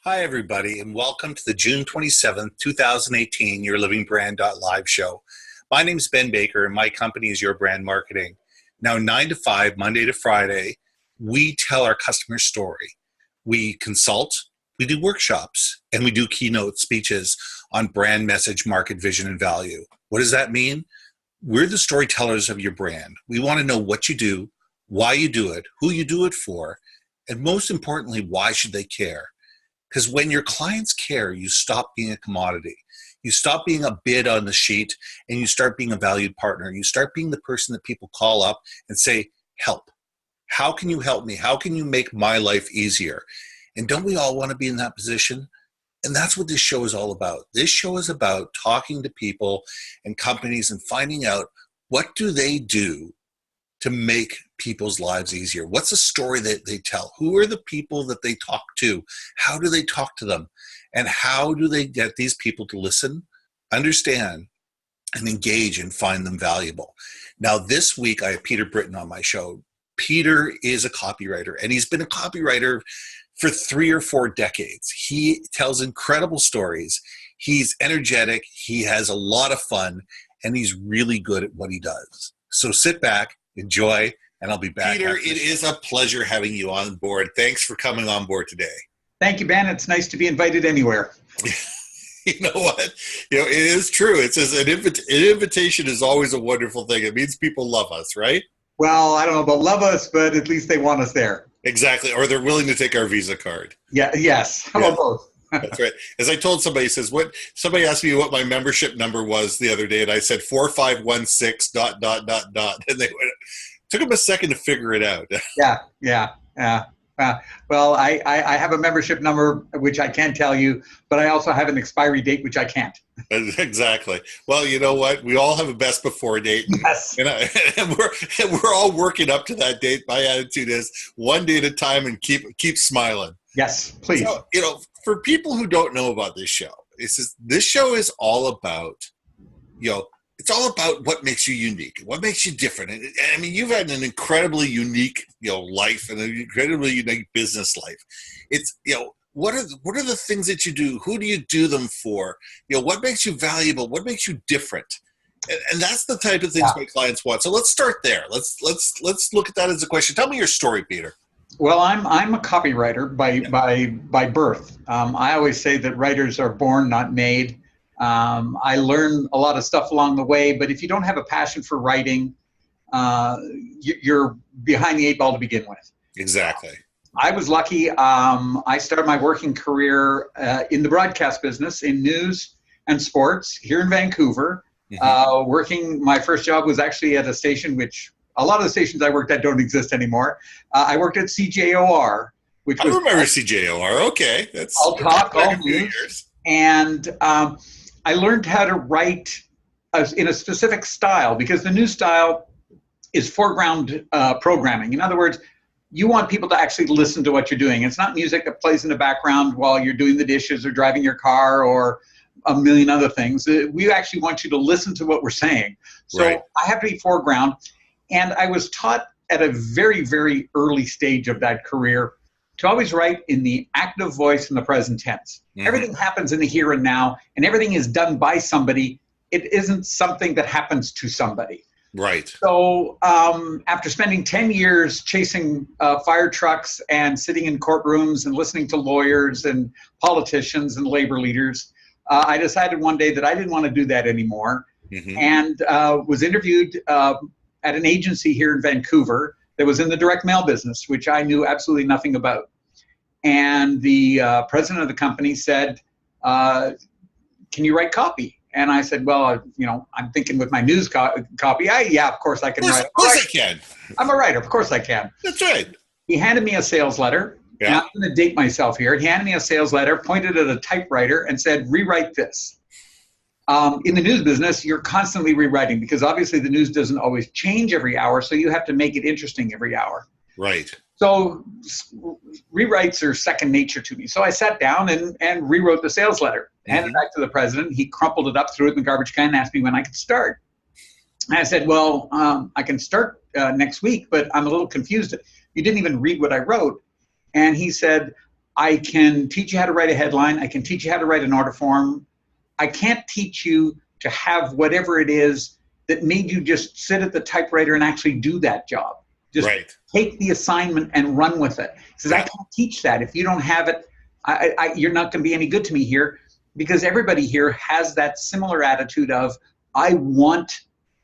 Hi, everybody, and welcome to the June 27th, 2018 YourLIVINGBrand.live show. My name is Ben Baker, and my company is Your Brand Marketing. Now, 9 to 5, Monday to Friday, we tell our customer story. We consult, we do workshops, and we do keynote speeches on brand message, market vision, and value. What does that mean? We're the storytellers of your brand. We want to know what you do, why you do it, who you do it for, and most importantly, why should they care? Because when your clients care, you stop being a commodity. You stop being a bid on the sheet, and you start being a valued partner. You start being the person that people call up and say, help. How can you help me? How can you make my life easier? And don't we all want to be in that position? And that's what this show is all about. This show is about talking to people and companies and finding out what do they do to make people's lives easier. What's the story that they tell? Who are the people that they talk to? How do they talk to them? And how do they get these people to listen, understand, and engage and find them valuable? Now, this week, I have Peter Britton on my show. Peter is a copywriter, and he's been a copywriter for 3 or 4 decades. He tells incredible stories. He's energetic. He has a lot of fun, and he's really good at what he does. So sit back, enjoy, and I'll be back. Peter, it is a pleasure having you on board. Thanks for coming on board today. Thank you, Ben. It's nice to be invited anywhere. You know what? It is true. It says an invitation is always a wonderful thing. It means people love us, right? Well, I don't know about love us, but at least they want us there. Exactly. Or they're willing to take our Visa card. Yeah. Yes. How about both? That's right. As I told somebody, somebody asked me what my membership number was the other day, and I said 4516 ... And they took them a second to figure it out. Yeah. Well, I have a membership number, which I can tell you, but I also have an expiry date, which I can't. Exactly. Well, you know what? We all have a best before date. Yes. And we're all working up to that date. My attitude is one day at a time and keep smiling. Yes, please. So, for people who don't know about this show, this show is all about, it's all about what makes you unique, what makes you different. And I mean, you've had an incredibly unique, life and an incredibly unique business life. It's, what are the things that you do? Who do you do them for? What makes you valuable? What makes you different? And that's the type of things my clients want. So let's start there. Let's look at that as a question. Tell me your story, Peter. Well, I'm a copywriter by birth. I always say that writers are born, not made. I learned a lot of stuff along the way, but if you don't have a passion for writing, you're behind the 8 ball to begin with. Exactly. I was lucky. I started my working career in the broadcast business in news and sports here in Vancouver. Mm-hmm. My first job was actually at a station which a lot of the stations I worked at don't exist anymore. I worked at CJOR, which was— I remember CJOR. Okay. That's all talk, all news. And I learned how to write in a specific style, because the news style is foreground programming. In other words, you want people to actually listen to what you're doing. It's not music that plays in the background while you're doing the dishes or driving your car or a million other things. We actually want you to listen to what we're saying. So right. I have to be foreground. And I was taught at a very, very early stage of that career to always write in the active voice in the present tense. Mm-hmm. Everything happens in the here and now, and everything is done by somebody. It isn't something that happens to somebody. Right. So after spending 10 years chasing fire trucks and sitting in courtrooms and listening to lawyers and politicians and labor leaders, I decided one day that I didn't want to do that anymore. Mm-hmm. And was interviewed at an agency here in Vancouver that was in the direct mail business, which I knew absolutely nothing about. And the president of the company said, can you write copy? And I said, well, I'm thinking with my news copy. Yeah, of course I can write. Of course I can. I'm a writer. Of course I can. That's right. He handed me a sales letter. Yeah. And I'm going to date myself here. He handed me a sales letter, pointed at a typewriter, and said, rewrite this. In the news business, you're constantly rewriting, because obviously the news doesn't always change every hour, so you have to make it interesting every hour. Right. So rewrites are second nature to me. So I sat down and rewrote the sales letter, handed it back to the president. He crumpled it up, threw it in the garbage can, and asked me when I could start. And I said, well, I can start next week, but I'm a little confused. You didn't even read what I wrote. And he said, I can teach you how to write a headline. I can teach you how to write an order form. I can't teach you to have whatever it is that made you just sit at the typewriter and actually do that job. Just take the assignment and run with it. He says, I can't teach that. If you don't have it, you're not going to be any good to me here, because everybody here has that similar attitude of, I want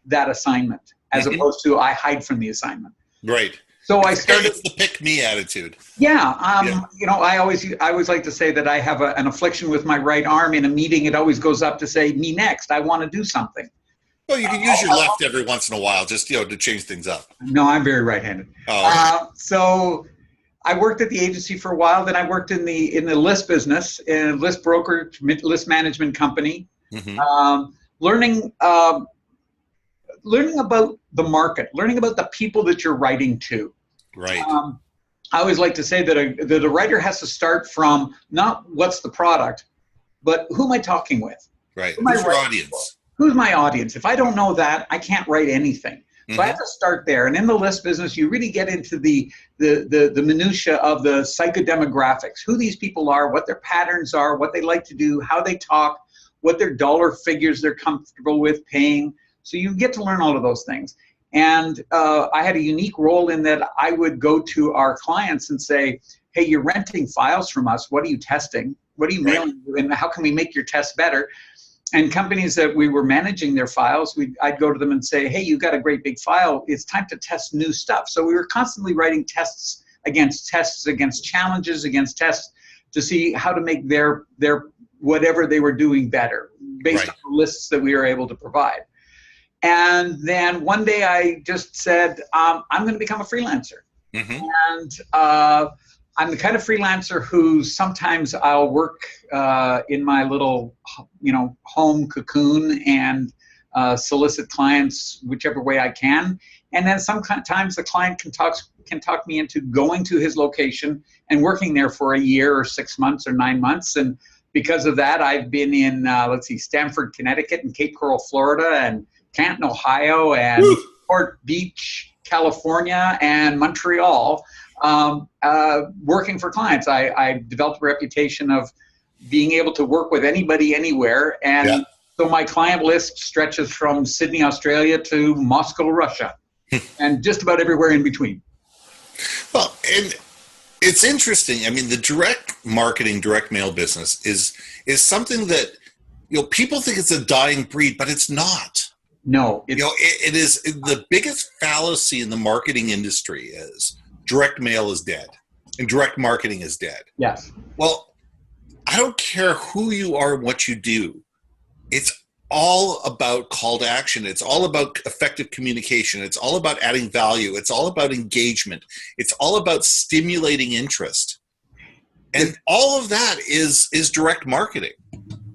that assignment, as opposed to I hide from the assignment. Right. So I started. It's the pick me attitude. Yeah. You know, I always like to say that I have an affliction with my right arm. In a meeting, it always goes up to say, me next. I want to do something. Well, you can use your left every once in a while, just, you know, to change things up. No, I'm very right-handed. Oh. So I worked at the agency for a while. Then I worked in the list business, in a list broker, list management company, learning about the market, learning about the people that you're writing to. Right. I always like to say that a writer has to start from not what's the product, but who am I talking with? Right. Who's your audience? Who's my audience? If I don't know that, I can't write anything. So I have to start there. And in the list business, you really get into the minutia of the psychodemographics, who these people are, what their patterns are, what they like to do, how they talk, what their dollar figures they're comfortable with paying. So you get to learn all of those things. And I had a unique role in that I would go to our clients and say, hey, you're renting files from us. What are you testing? What are you mailing? And how can we make your tests better? And companies that we were managing their files, I'd go to them and say, hey, you got a great big file. It's time to test new stuff. So we were constantly writing tests, against challenges, against tests to see how to make their whatever they were doing better based on the lists that we were able to provide. And then one day I just said, I'm going to become a freelancer. And I'm the kind of freelancer who sometimes I'll work in my little, home cocoon and solicit clients whichever way I can. And then sometimes the client can talk me into going to his location and working there for a year or 6 months or 9 months. And because of that, I've been in, Stamford, Connecticut, and Cape Coral, Florida, and Canton, Ohio, and Port Beach, California, and Montreal. Working for clients. I developed a reputation of being able to work with anybody, anywhere. And so my client list stretches from Sydney, Australia to Moscow, Russia, and just about everywhere in between. Well, and it's interesting. I mean, the direct marketing, direct mail business is something that, people think it's a dying breed, but it's not. No. It is. The biggest fallacy in the marketing industry is direct mail is dead and direct marketing is dead. Yes. Well, I don't care who you are and what you do. It's all about call to action. It's all about effective communication. It's all about adding value. It's all about engagement. It's all about stimulating interest. And all of that is direct marketing.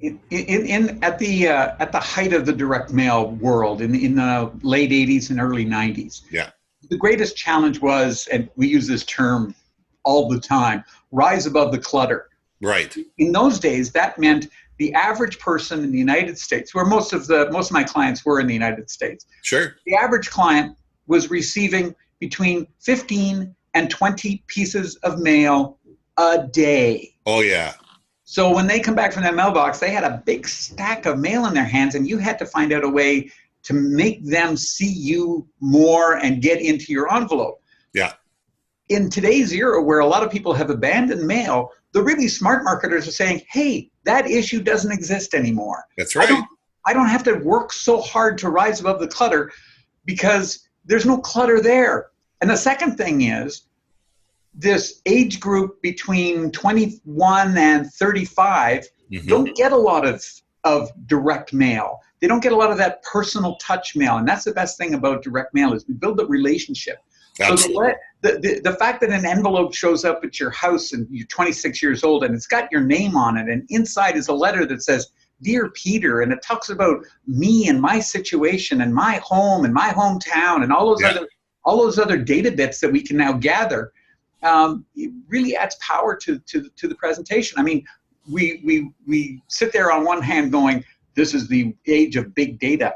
At the height of the direct mail world in the late 80s and early 90s. Yeah. The greatest challenge was, and we use this term all the time, rise above the clutter. Right. In those days, that meant the average person in the United States, where most of my clients were in the United States. Sure. The average client was receiving between 15 and 20 pieces of mail a day. Oh, yeah. So when they come back from that mailbox, they had a big stack of mail in their hands, and you had to find out a way to make them see you more and get into your envelope. Yeah. In today's era, where a lot of people have abandoned mail, the really smart marketers are saying, hey, that issue doesn't exist anymore. That's right. I don't have to work so hard to rise above the clutter because there's no clutter there. And the second thing is, this age group between 21 and 35 don't get a lot of direct mail. They don't get a lot of that personal touch mail. And that's the best thing about direct mail is we build a relationship. Absolutely. So the fact that an envelope shows up at your house and you're 26 years old and it's got your name on it and inside is a letter that says, Dear Peter, and it talks about me and my situation and my home and my hometown and all those other data bits that we can now gather. It really adds power to the presentation. I mean, we sit there on one hand going, this is the age of big data.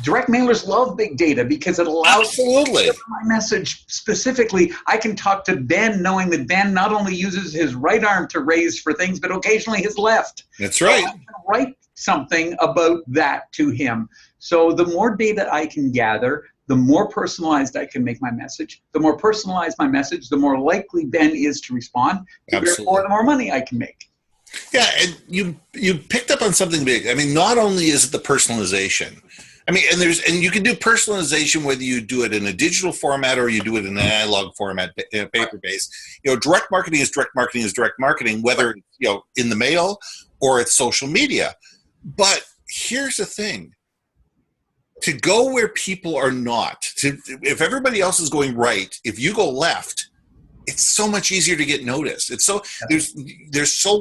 Direct mailers love big data because it allows me to deliver my message specifically. I can talk to Ben knowing that Ben not only uses his right arm to raise for things, but occasionally his left. That's right. So I can write something about that to him. So the more data I can gather, the more personalized I can make my message. The more personalized my message, the more likely Ben is to respond. Therefore, the more money I can make. Yeah, and you picked up on something big. I mean, not only is it the personalization. I mean, and you can do personalization whether you do it in a digital format or you do it in an analog format, paper-based. Direct marketing is direct marketing is direct marketing, whether in the mail or it's social media. But here's the thing: to go where people are not, if everybody else is going right, if you go left, it's so much easier to get noticed. It's so there's so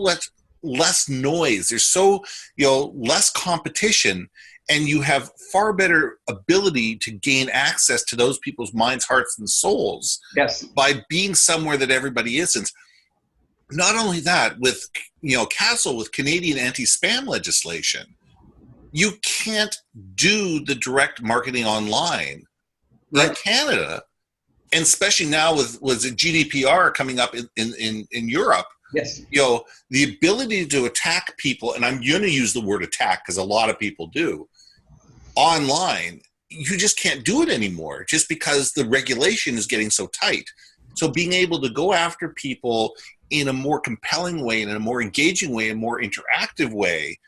less noise. There's so less competition. And you have far better ability to gain access to those people's minds, hearts, and souls by being somewhere that everybody isn't. Not only that, with Castle, with Canadian anti-spam legislation, you can't do the direct marketing online like Canada, and especially now with the GDPR coming up in Europe. Yes. The ability to attack people, and I'm going to use the word attack because a lot of people do, online, you just can't do it anymore just because the regulation is getting so tight. So being able to go after people in a more compelling way, in a more engaging way, a more interactive way,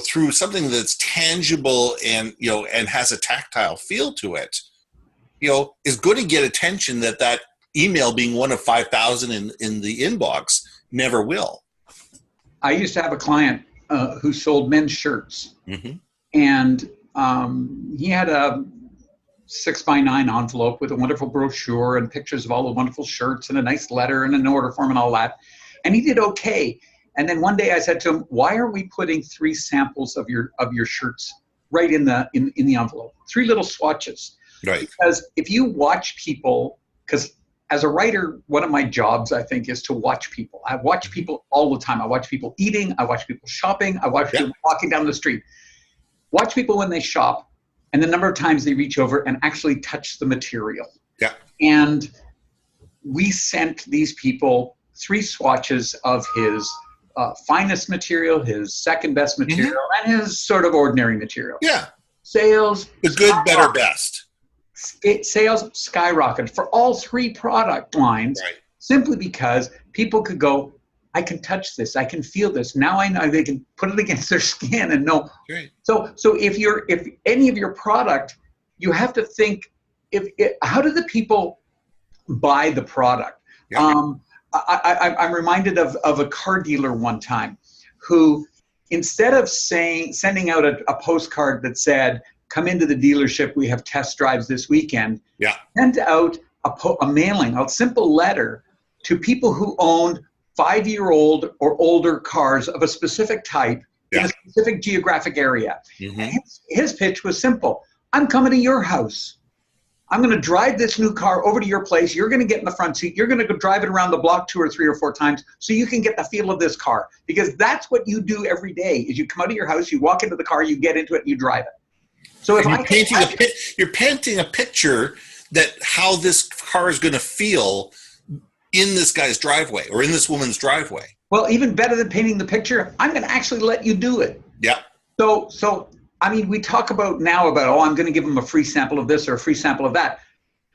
through something that's tangible and and has a tactile feel to it, is going to get attention that email being one of 5,000 in the inbox never will. I used to have a client who sold men's shirts. Mm-hmm. And he had a 6x9 envelope with a wonderful brochure and pictures of all the wonderful shirts and a nice letter and an order form and all that. And he did okay. And then one day I said to him, "Why are we putting 3 samples of your shirts right in the envelope? 3 little swatches." Right. Because if you watch people, because as a writer, one of my jobs, I think, is to watch people. I watch people all the time. I watch people eating. I watch people shopping. I watch people walking down the street. Watch people when they shop and the number of times they reach over and actually touch the material. Yeah. And we sent these people 3 swatches of his finest material, his second best material, and his sort of ordinary material. Yeah. Sales. The good, better, best. Sales skyrocketed for all 3 product lines, simply because people could go, "I can touch this. I can feel this. Now I know." They can put it against their skin and know. Right. So if any of your product, you have to think, how do the people buy the product? Yeah. I'm reminded of a car dealer one time who, instead of sending out a postcard that said, "Come into the dealership, we have test drives this weekend," sent out a mailing, a simple letter to people who owned 5-year-old or older cars of a specific type in a specific geographic area. Mm-hmm. And his pitch was simple: "I'm coming to your house. I'm going to drive this new car over to your place. You're going to get in the front seat. You're going to go drive it around the block 2 or 3 or 4 times so you can get the feel of this car." Because that's what you do every day, is you come out of your house, you walk into the car, you get into it, and you drive it. So if you're painting a picture that how this car is going to feel in this guy's driveway or in this woman's driveway. Well, even better than painting the picture, I'm going to actually let you do it. Yeah. So I mean, we talk about now about, I'm going to give them a free sample of this or a free sample of that.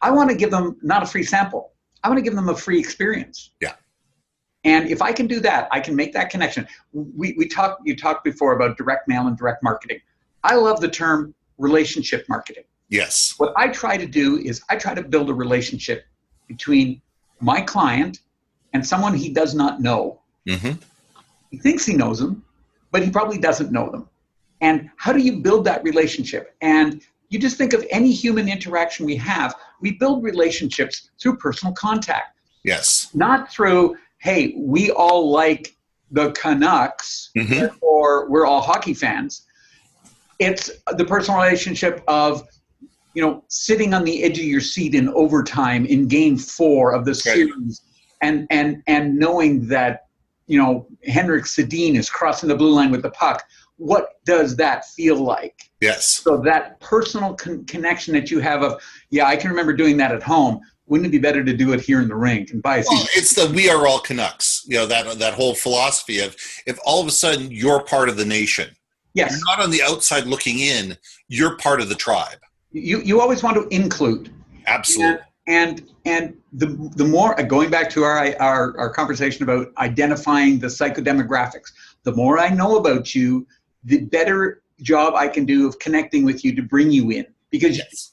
I want to give them not a free sample. I want to give them a free experience. Yeah. And if I can do that, I can make that connection. You talked before about direct mail and direct marketing. I love the term relationship marketing. Yes. What I try to do is I try to build a relationship between my client and someone he does not know. Mm-hmm. He thinks he knows them, but he probably doesn't know them. And how do you build that relationship? And you just think of any human interaction we have. We build relationships through personal contact. Yes. Not through, hey, we all like the Canucks, or we're all hockey fans. It's the personal relationship of, sitting on the edge of your seat in overtime in game 4 of the series, and knowing that, Henrik Sedin is crossing the blue line with the puck, what does that feel like? Yes. So that personal connection that you have of, yeah, I can remember doing that at home. Wouldn't it be better to do it here in the rink and buy a season? Well, it's the we are all Canucks, that whole philosophy of if all of a sudden you're part of the nation. Yes. You're not on the outside looking in, you're part of the tribe. You always want to include. Absolutely. And the more, going back to our conversation about identifying the psychodemographics, the more I know about you, the better job I can do of connecting with you to bring you in. Because yes.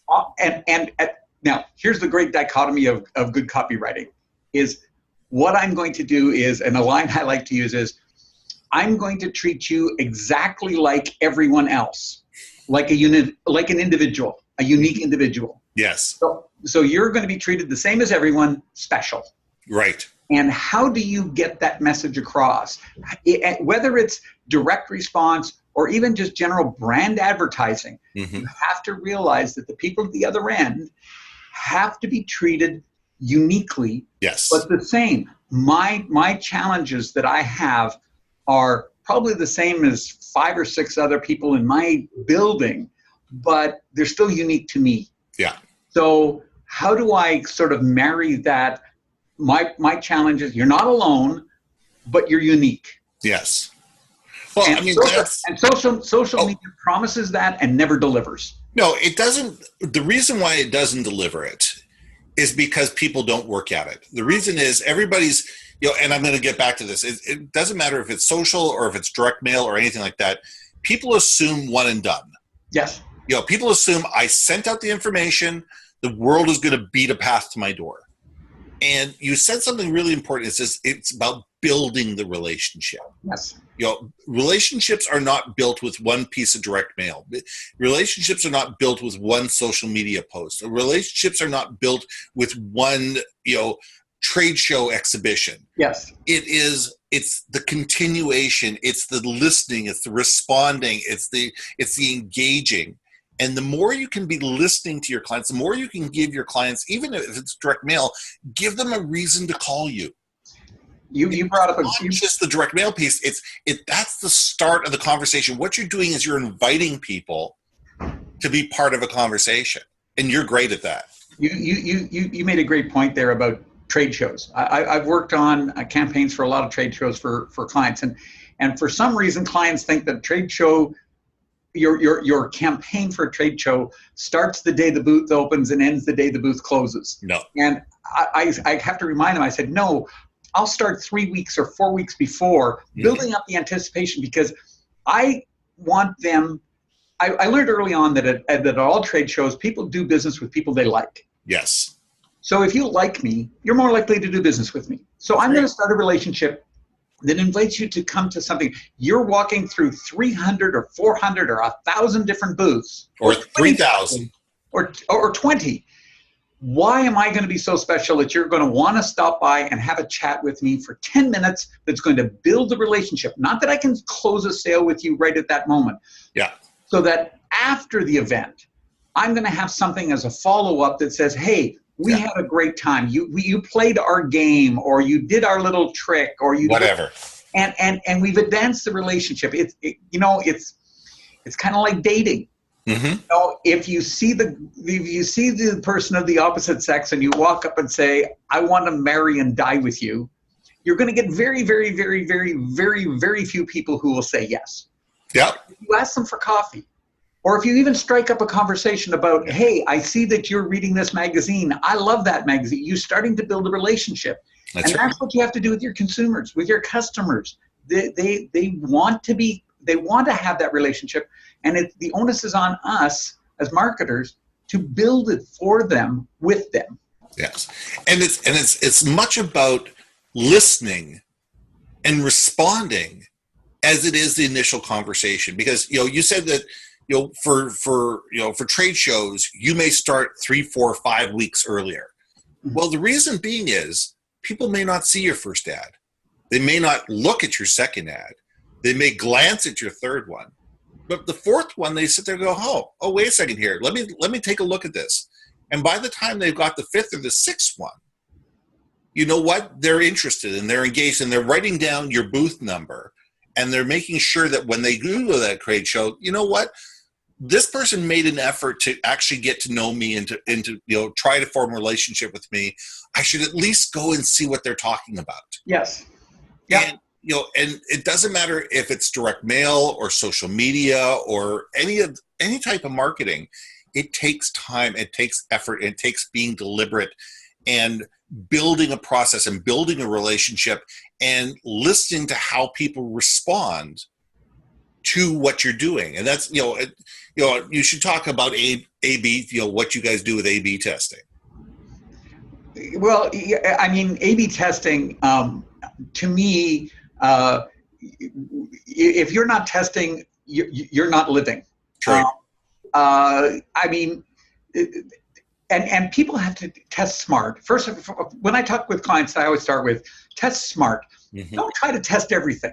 Now, here's the great dichotomy of good copywriting is what I'm going to do is, and a line I like to use is, I'm going to treat you exactly like everyone else, like an individual, a unique individual. Yes. So you're going to be treated the same as everyone, special. Right. And how do you get that message across? Whether it's direct response or even just general brand advertising, you have to realize that the people at the other end have to be treated uniquely, yes, but the same. My challenges that I have are probably the same as 5 or 6 other people in my building, but they're still unique to me. Yeah. So how do I sort of marry that? My challenge is you're not alone, but you're unique. Yes. Well, and I mean, social media promises that and never delivers. No, it doesn't. The reason why it doesn't deliver it is because people don't work at it. The reason is everybody's, and I'm going to get back to this. It doesn't matter if it's social or if it's direct mail or anything like that. People assume one and done. Yes. People assume I sent out the information, the world is going to beat a path to my door. And you said something really important. It's about building the relationship. Yes. Relationships are not built with one piece of direct mail. Relationships are not built with one social media post. Relationships are not built with one, trade show exhibition. Yes. It's the continuation. It's the listening. It's the responding. It's the engaging. And the more you can be listening to your clients, the more you can give your clients, even if it's direct mail, give them a reason to call you. You brought up not just the direct mail piece. That's the start of the conversation. What you're doing is you're inviting people to be part of a conversation, and you're great at that. You made a great point there about trade shows. I've worked on campaigns for a lot of trade shows for clients, and for some reason, clients think that trade show. Your campaign for a trade show starts the day the booth opens and ends the day the booth closes. No. And I have to remind them, I said, no, I'll start 3 weeks or 4 weeks before building up the anticipation, because I want them, I learned early on that at all trade shows, people do business with people they like. Yes. So if you like me, you're more likely to do business with me. So I'm going to start a relationship that invites you to come to something. You're walking through 300 or 400 or 1,000 different booths. Or 3,000. Or 20. Why am I going to be so special that you're going to want to stop by and have a chat with me for 10 minutes that's going to build a relationship? Not that I can close a sale with you right at that moment. Yeah. So that after the event, I'm going to have something as a follow-up that says, hey, we had a great time. You played our game, or you did our little trick, or you whatever. And we've advanced the relationship. It's kind of like dating. If you see the person of the opposite sex and you walk up and say, I want to marry and die with you, you're going to get very, very, very, very, very, very few people who will say yes. Yeah. If you ask them for coffee, or if you even strike up a conversation about, hey, I see that you're reading this magazine. I love that magazine. You're starting to build a relationship. That's what you have to do with your consumers, with your customers. They want to have that relationship, and the onus is on us as marketers to build it for them, with them. Yes, and it's much about listening and responding as it is the initial conversation. Because you said that for trade shows you may start 3, 4, 5 weeks earlier. Well, the reason being is people may not see your first ad. They may not look at your second ad. They may glance at your third one. But the fourth one, they sit there and go, oh, wait a second here. Let me take a look at this. And by the time they've got the fifth or the sixth one, you know what? They're interested and they're engaged and they're writing down your booth number and they're making sure that when they Google that trade show, you know what? This person made an effort to actually get to know me and to try to form a relationship with me. I should at least go and see what they're talking about. Yes. Yeah. And it doesn't matter if it's direct mail or social media or any type of marketing. It takes time, it takes effort, it takes being deliberate and building a process and building a relationship and listening to how people respond to what you're doing. And that's, you should talk about A/B, what you guys do with A/B testing. Well, I mean, A/B testing, to me, if you're not testing, you're not living. True. I mean, and people have to test smart. First, when I talk with clients, I always start with test smart. Mm-hmm. Don't try to test everything.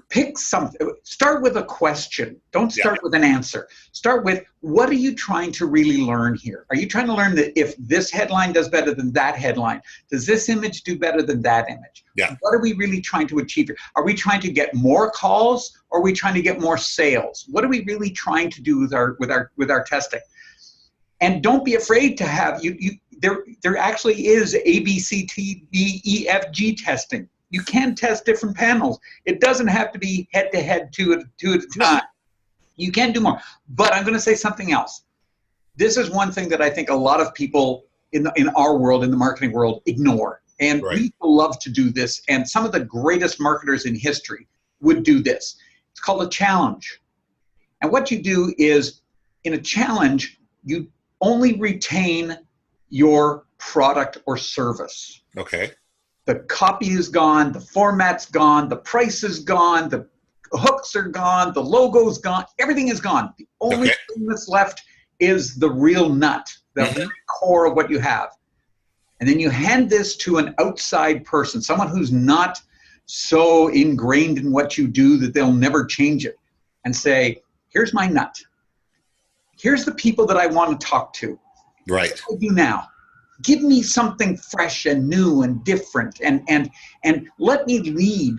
Pick something. Start with a question. Don't start with an answer. Start with, what are you trying to really learn here? Are you trying to learn that if this headline does better than that headline, does this image do better than that image? Yeah. What are we really trying to achieve here? Are we trying to get more calls, or are we trying to get more sales? What are we really trying to do with our testing? And don't be afraid to have there actually is A, B, C, D, E, F, G testing. You can test different panels. It doesn't have to be head-to-head, two at a time. You can do more. But I'm going to say something else. This is one thing that I think a lot of people in our world, in the marketing world, ignore. And people love to do this. And some of the greatest marketers in history would do this. It's called a challenge. And what you do is, in a challenge, you only retain your product or service. Okay. The copy is gone, the format's gone, the price is gone, the hooks are gone, the logo's gone, everything is gone. The only thing that's left is the real nut, the very core of what you have. And then you hand this to an outside person, someone who's not so ingrained in what you do that they'll never change it, and say, here's my nut. Here's the people that I want to talk to. Right. What do I do now? Give me something fresh and new and different, and let me lead.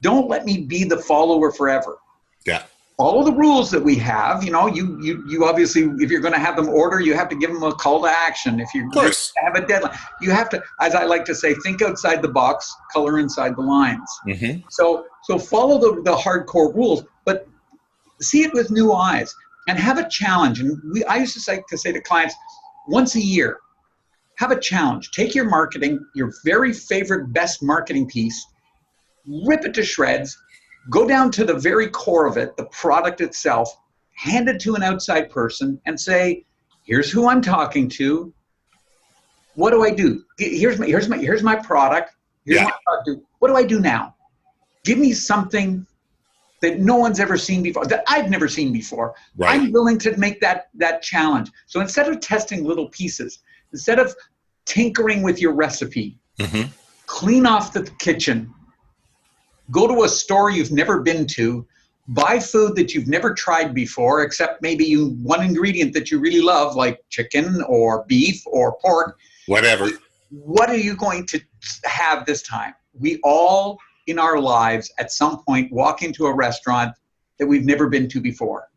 Don't let me be the follower forever. Yeah. Follow the rules that we have. You obviously, if you're going to have them order, you have to give them a call to action. If you have a deadline, you have to, as I like to say, think outside the box, color inside the lines. Mm-hmm. So follow the hardcore rules, but see it with new eyes and have a challenge. And I used to like to say to clients, once a year, have a challenge. Take your marketing, your very favorite, best marketing piece, rip it to shreds, go down to the very core of it, the product itself, hand it to an outside person and say, here's who I'm talking to. What do I do? Here's my product. Here's my product. What do I do now? Give me something that no one's ever seen before, that I've never seen before. Right. I'm willing to make that challenge. So instead of testing little pieces, instead of tinkering with your recipe, clean off the kitchen, go to a store you've never been to, buy food that you've never tried before, except maybe one ingredient that you really love, like chicken or beef or pork. Whatever. What are you going to have this time? We all, in our lives, at some point, walk into a restaurant that we've never been to before.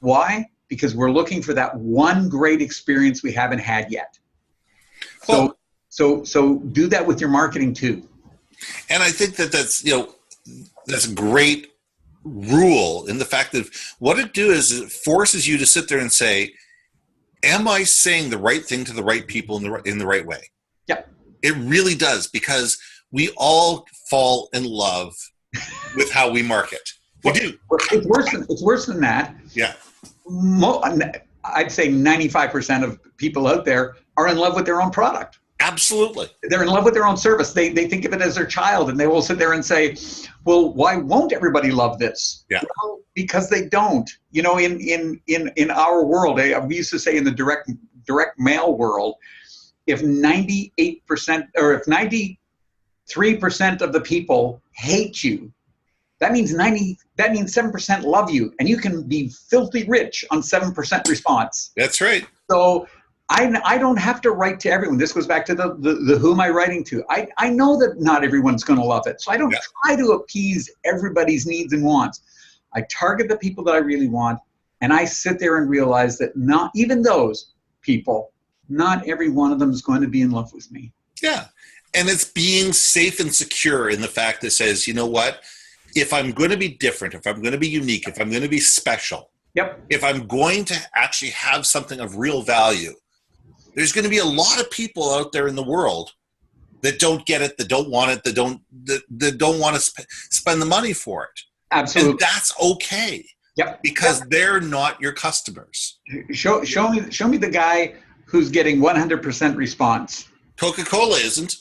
Why? Because we're looking for that one great experience we haven't had yet. So do that with your marketing too. And I think that's a great rule in the fact that what it do is it forces you to sit there and say, am I saying the right thing to the right people in the right way? Yeah. It really does, because we all fall in love with how we market. We do. It's worse than that. Yeah. I'd say 95% of people out there are in love with their own product. Absolutely. They're in love with their own service. They think of it as their child, and they will sit there and say, well, why won't everybody love this? Yeah. Well, because they don't. In our world, we used to say in the direct mail world, if 98% or if 93% of the people hate you, that means 7% love you, and you can be filthy rich on 7% response. That's right. So I don't have to write to everyone. This goes back to the who am I writing to? I know that not everyone's going to love it. So I don't try to appease everybody's needs and wants. I target the people that I really want, and I sit there and realize that not even those people, not every one of them is going to be in love with me. Yeah. And it's being safe and secure in the fact that says, you know what, if I'm going to be different, if I'm going to be unique, if I'm going to be special, if I'm going to actually have something of real value, there's going to be a lot of people out there in the world that don't get it, that don't want it, that don't want to spend the money for it. Absolutely. And that's okay. Because they're not your customers. Show me the guy who's getting 100% response. Coca-Cola isn't.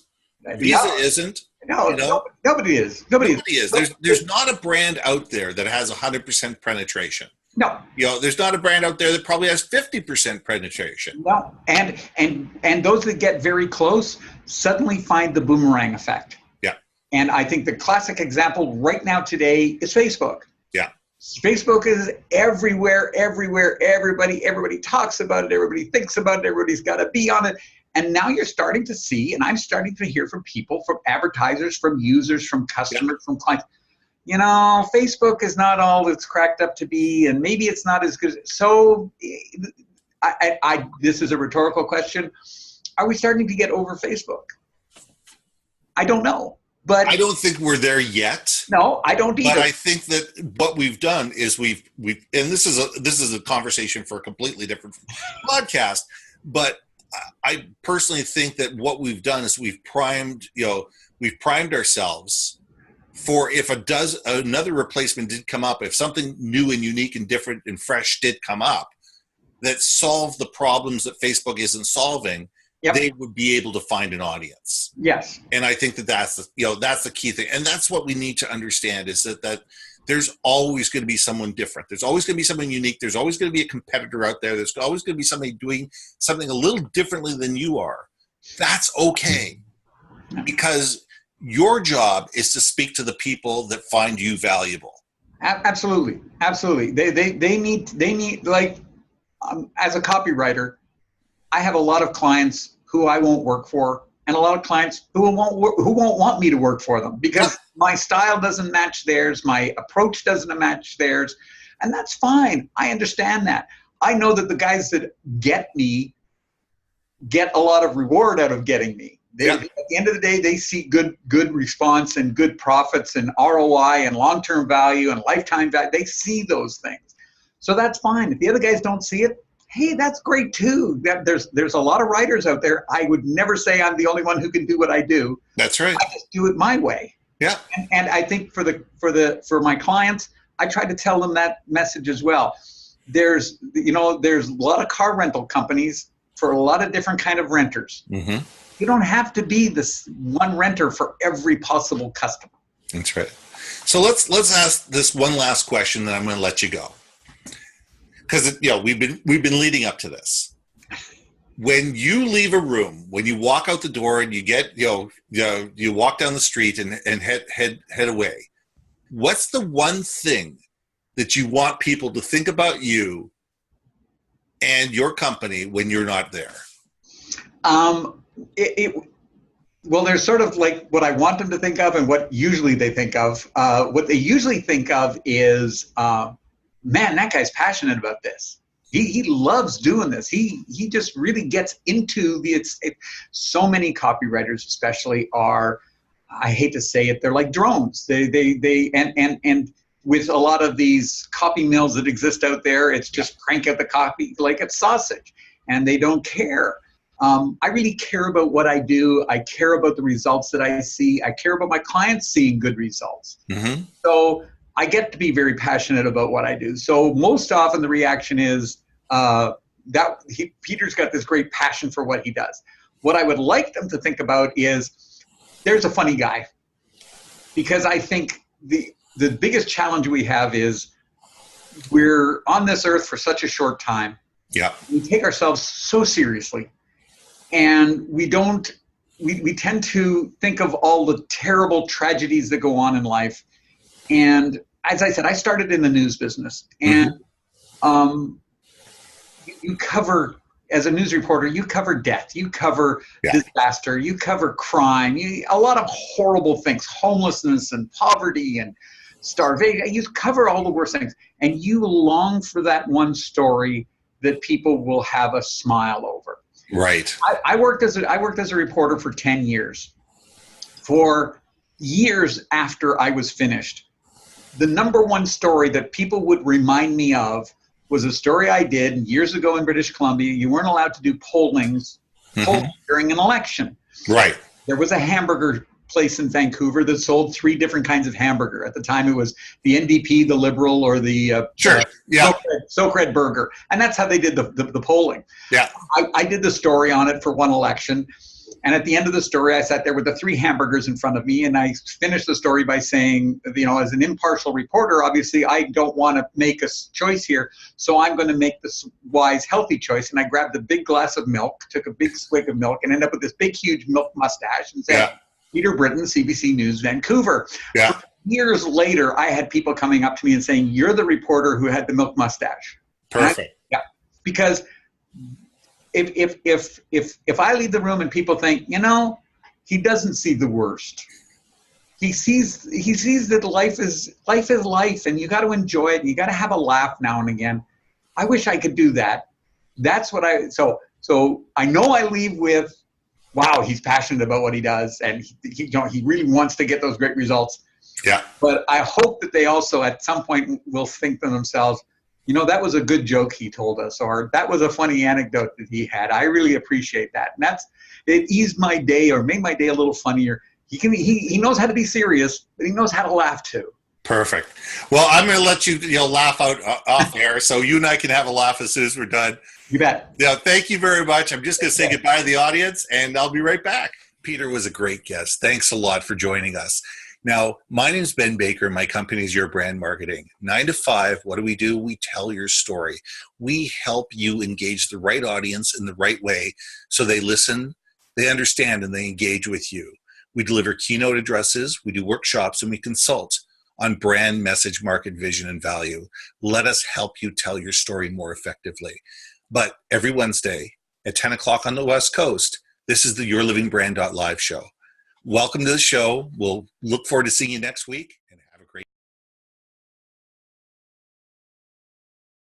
Visa isn't. No, nobody is. Nobody is. There's not a brand out there that has 100% penetration. No. There's not a brand out there that probably has 50% penetration. No. And those that get very close suddenly find the boomerang effect. Yeah. And I think the classic example right now today is Facebook. Yeah. Facebook is everywhere. Everybody talks about it. Everybody thinks about it. Everybody's got to be on it. And now you're starting to see, and I'm starting to hear from people, from advertisers, from users, from customers, from clients, Facebook is not all it's cracked up to be, and maybe it's not as good. So this is a rhetorical question. Are we starting to get over Facebook? I don't know. But I don't think we're there yet. No, I don't either. But I think that what we've done is we've and this is a conversation for a completely different podcast, but I personally think that what we've done is we've primed ourselves for if another replacement did come up, if something new and unique and different and fresh did come up that solved the problems that Facebook isn't solving, they would be able to find an audience. Yes. And I think that's the key thing. And that's what we need to understand is that there's always going to be someone different. There's always going to be someone unique. There's always going to be a competitor out there. There's always going to be somebody doing something a little differently than you are. That's okay. Because your job is to speak to the people that find you valuable. Absolutely. Absolutely. They need like, as a copywriter, I have a lot of clients who I won't work for, and a lot of clients who won't want me to work for them because my style doesn't match theirs, my approach doesn't match theirs, and that's fine. I understand that. I know that the guys that get me get a lot of reward out of getting me. At the end of the day, they see good response and good profits and ROI and long-term value and lifetime value. They see those things. So that's fine. If the other guys don't see it, hey, that's great too. There's a lot of writers out there. I would never say I'm the only one who can do what I do. That's right. I just do it my way. Yeah. And I think for my clients, I try to tell them that message as well. There's a lot of car rental companies for a lot of different kind of renters. Mm-hmm. You don't have to be this one renter for every possible customer. That's right. So let's ask this one last question, then I'm going to let you go. Because we've been leading up to this. When you leave a room, when you walk out the door and you get you walk down the street and head away, what's the one thing that you want people to think about you and your company when you're not there? Well, there's sort of like what I want them to think of and what usually they think of. What they usually think of is, man, that guy's passionate about this. He loves doing this. He just really gets into so many copywriters especially are, I hate to say it, they're like drones. And with a lot of these copy mills that exist out there, it's just crank out the copy like it's sausage, and they don't care. I really care about what I do. I care about the results that I see. I care about my clients seeing good results. Mm-hmm. So I get to be very passionate about what I do. So most often the reaction is Peter's got this great passion for what he does. What I would like them to think about is there's a funny guy. Because I think the biggest challenge we have is we're on this earth for such a short time. Yeah. We take ourselves so seriously. And we tend to think of all the terrible tragedies that go on in life. And as I said, I started in the news business, and you cover as a news reporter, you cover death, you cover Yeah. disaster, you cover crime, a lot of horrible things, homelessness and poverty and starvation. You cover all the worst things, and you long for that one story that people will have a smile over. Right. I worked as a reporter for 10 years. For years after I was finished, the number one story that people would remind me of was a story I did years ago in British Columbia. You weren't allowed to do polling during an election. Right. There was a hamburger place in Vancouver that sold 3 different kinds of hamburger. At the time, it was the NDP, the Liberal, or the Socred burger. And that's how they did the polling. Yeah. I did the story on it for one election. And at the end of the story, I sat there with the 3 hamburgers in front of me, and I finished the story by saying, as an impartial reporter, obviously I don't want to make a choice here, so I'm going to make this wise, healthy choice. And I grabbed a big glass of milk, took a big swig of milk, and ended up with this big, huge milk mustache and said, Peter Britton, CBC News, Vancouver. Yeah. Years later, I had people coming up to me and saying, "You're the reporter who had the milk mustache." Perfect. Because if I leave the room and people think, he doesn't see the worst. He sees that life is life, and you got to enjoy it. And you got to have a laugh now and again. I wish I could do that. That's what so I know I leave with, wow, he's passionate about what he does, and he really wants to get those great results. Yeah. But I hope that they also at some point will think to themselves, that was a good joke he told us, or that was a funny anecdote that he had. I really appreciate that. And it eased my day or made my day a little funnier. He knows how to be serious, but he knows how to laugh too. Perfect. Well, I'm going to let you laugh out off air, so you and I can have a laugh as soon as we're done. You bet. Yeah, thank you very much. I'm just going to say goodbye to the audience, and I'll be right back. Peter was a great guest. Thanks a lot for joining us. Now, my name is Ben Baker. My company is Your Brand Marketing. 9 to 5, what do? We tell your story. We help you engage the right audience in the right way so they listen, they understand, and they engage with you. We deliver keynote addresses, we do workshops, and we consult on brand, message, market, vision, and value. Let us help you tell your story more effectively. But every Wednesday at 10 o'clock on the West Coast, this is the YourLIVINGBrand.live show. Welcome to the show. We'll look forward to seeing you next week.